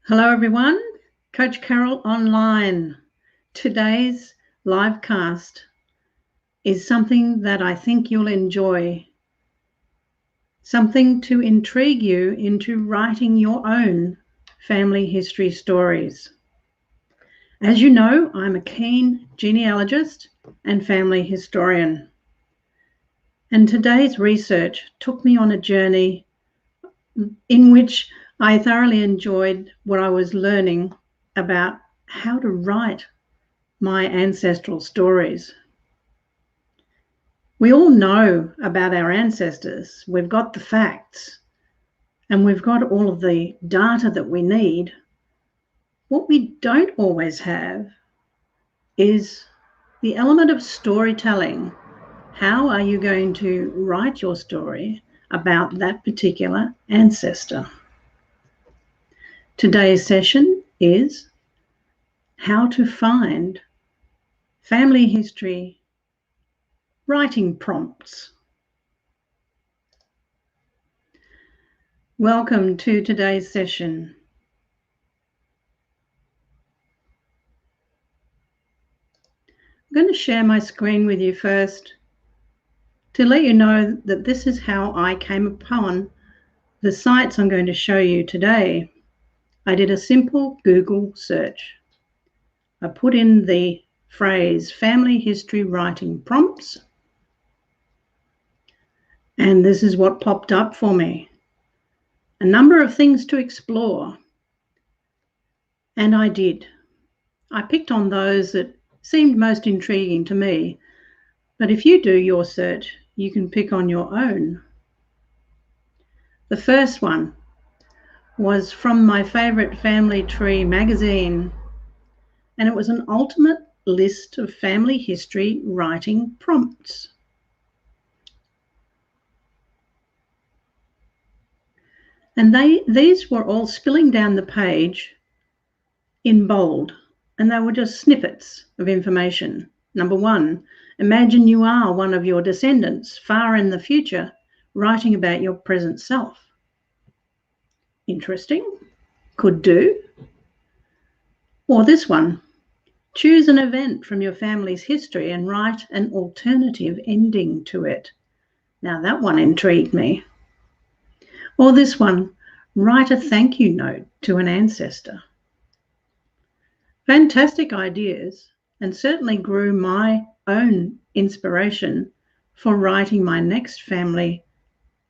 Hello everyone, Coach Carol online. Today's live cast is something that I think you'll enjoy, something to intrigue you into writing your own family history stories. As you know, I'm a keen genealogist and family historian, and today's research took me on a journey in which I thoroughly enjoyed what I was learning about how to write my ancestral stories. We all know about our ancestors. We've got the facts and we've got all of the data that we need. What we don't always have is the element of storytelling. How are you going to write your story about that particular ancestor? Today's session is how to find family history writing prompts. Welcome to today's session. I'm going to share my screen with you first to let you know that this is how I came upon the sites I'm going to show you today. I did a simple Google search. I put in the phrase family history writing prompts, and this is what popped up for me. A number of things to explore, and I did. I picked on those that seemed most intriguing to me, but if you do your search, you can pick on your own. The first one was from my favorite family tree magazine, and it was an ultimate list of family history writing prompts. And these were all spilling down the page in bold, and they were just snippets of information. Number one, imagine you are one of your descendants far in the future writing about your present self. Interesting. Could do. Or this one, choose an event from your family's history and write an alternative ending to it. Now that one intrigued me. Or this one, write a thank you note to an ancestor. Fantastic ideas, and certainly grew my own inspiration for writing my next family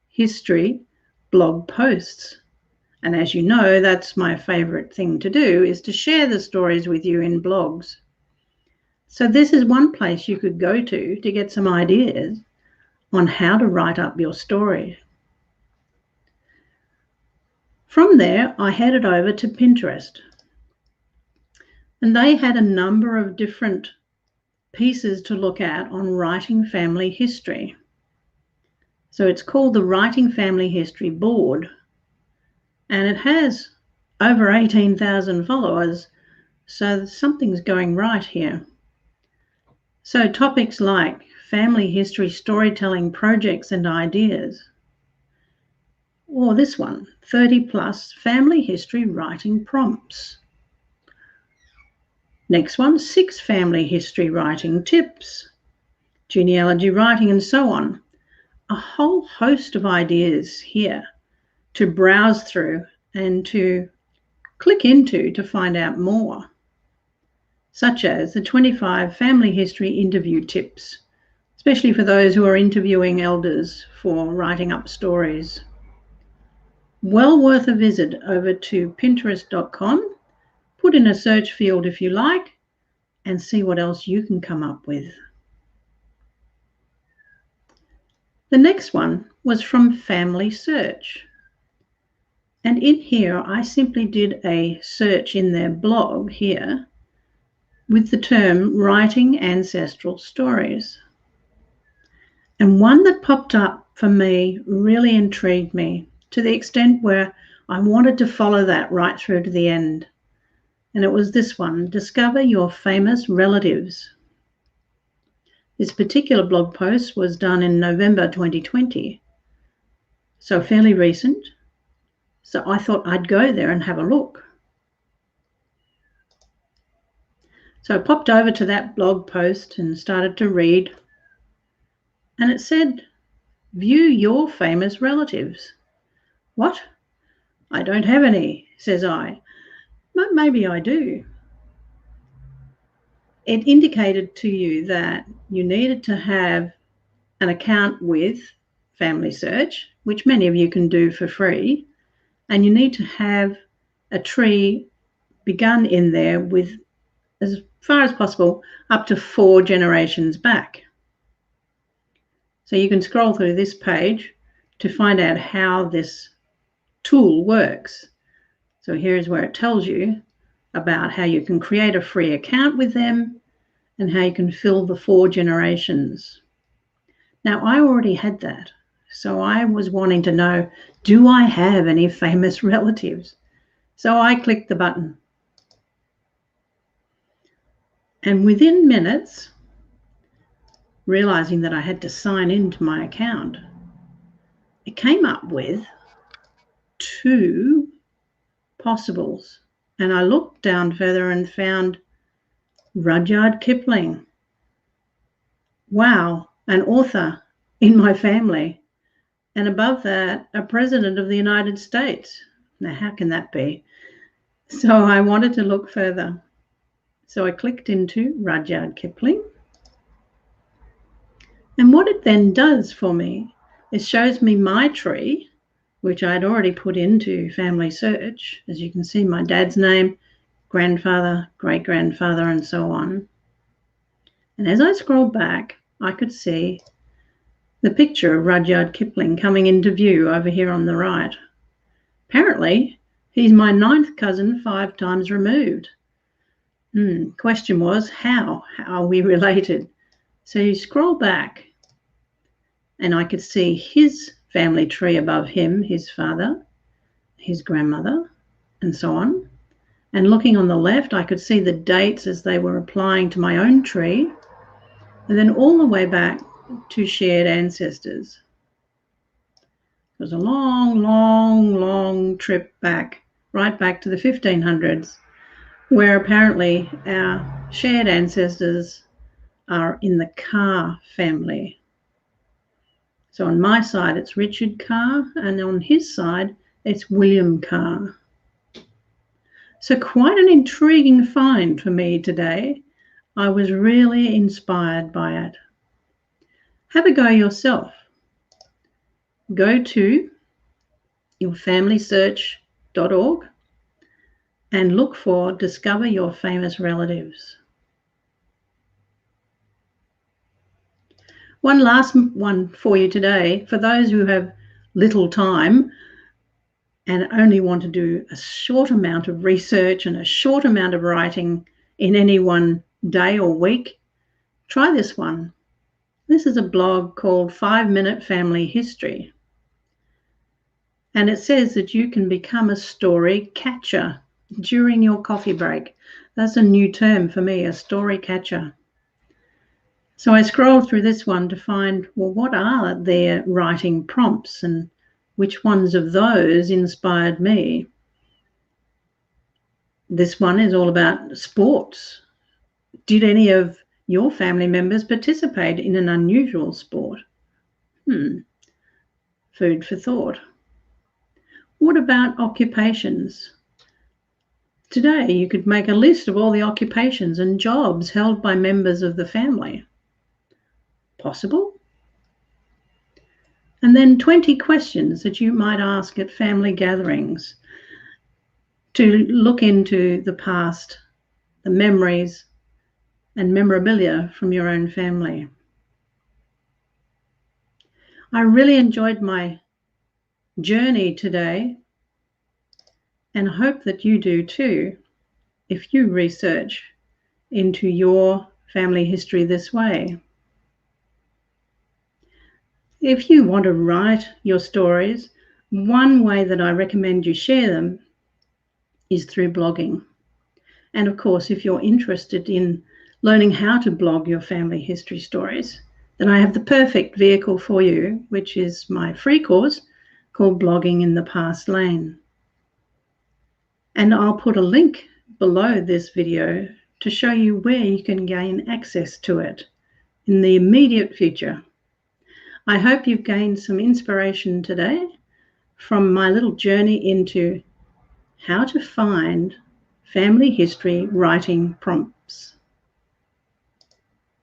history blog posts. And as you know, that's my favorite thing to do, is to share the stories with you in blogs. So this is one place you could go to get some ideas on how to write up your story. From there, I headed over to Pinterest, and they had a number of different pieces to look at on writing family history. So it's called the Writing Family History Board, and it has over 18,000 followers, so something's going right here. So topics like family history storytelling projects and ideas, or this one, 30 plus family history writing prompts. Next one, 6 family history writing tips, genealogy writing, and so on. A whole host of ideas here to browse through and to click into to find out more, such as the 25 family history interview tips, especially for those who are interviewing elders for writing up stories. Well worth a visit over to pinterest.com. Put in a search field if you like, and see what else you can come up with. The next one was from Family Search. And in here, I simply did a search in their blog here with the term writing ancestral stories. And one that popped up for me really intrigued me to the extent where I wanted to follow that right through to the end. And it was this one, discover your famous relatives. This particular blog post was done in November 2020, so fairly recent. So I thought I'd go there and have a look. So I popped over to that blog post and started to read, and it said, view your famous relatives. What? I don't have any, says I. But maybe I do. It indicated to you that you needed to have an account with Family Search, which many of you can do for free, and you need to have a tree begun in there with, as far as possible, up to 4 generations back. So you can scroll through this page to find out how this tool works. So here's where it tells you about how you can create a free account with them and how you can fill the 4 generations. Now, I already had that, so I was wanting to know, do I have any famous relatives? So I clicked the button. And within minutes, realizing that I had to sign into my account, it came up with 2 possibles. And I looked down further and found Rudyard Kipling. Wow, an author in my family. And above that, a president of the United States. Now, how can that be? So I wanted to look further. So I clicked into Rudyard Kipling. And what it then does for me is shows me my tree, which I'd already put into Family Search. As you can see, my dad's name, grandfather, great-grandfather, and so on. And as I scrolled back, I could see the picture of Rudyard Kipling coming into view over here on the right. Apparently, he's my 9th cousin 5 times removed. Question was, how are we related? So you scroll back, and I could see his family tree above him, his father, his grandmother, and so on. And looking on the left, I could see the dates as they were applying to my own tree, and then all the way back to shared ancestors. It was a long, long, long trip back, right back to the 1500s, where apparently our shared ancestors are in the Carr family. So on my side, it's Richard Carr, and on his side, it's William Carr. So quite an intriguing find for me today. I was really inspired by it. Have a go yourself. Go to yourfamilysearch.org and look for Discover Your Famous Relatives. One last one for you today. For those who have little time and only want to do a short amount of research and a short amount of writing in any one day or week, try this one. This is a blog called 5-Minute Family History. And it says that you can become a story catcher during your coffee break. That's a new term for me, a story catcher. So I scrolled through this one to find, well, what are their writing prompts and which ones of those inspired me? This one is all about sports. Did any of your family members participate in an unusual sport? Food for thought. What about occupations? Today, you could make a list of all the occupations and jobs held by members of the family. Possible? And then 20 questions that you might ask at family gatherings to look into the past, the memories and memorabilia from your own family. I really enjoyed my journey today and hope that you do too if you research into your family history this way. If you want to write your stories, one way that I recommend you share them is through blogging. And of course, if you're interested in learning how to blog your family history stories, then I have the perfect vehicle for you, which is my free course called Blogging in the Past Lane. And I'll put a link below this video to show you where you can gain access to it in the immediate future. I hope you've gained some inspiration today from my little journey into how to find family history writing prompts.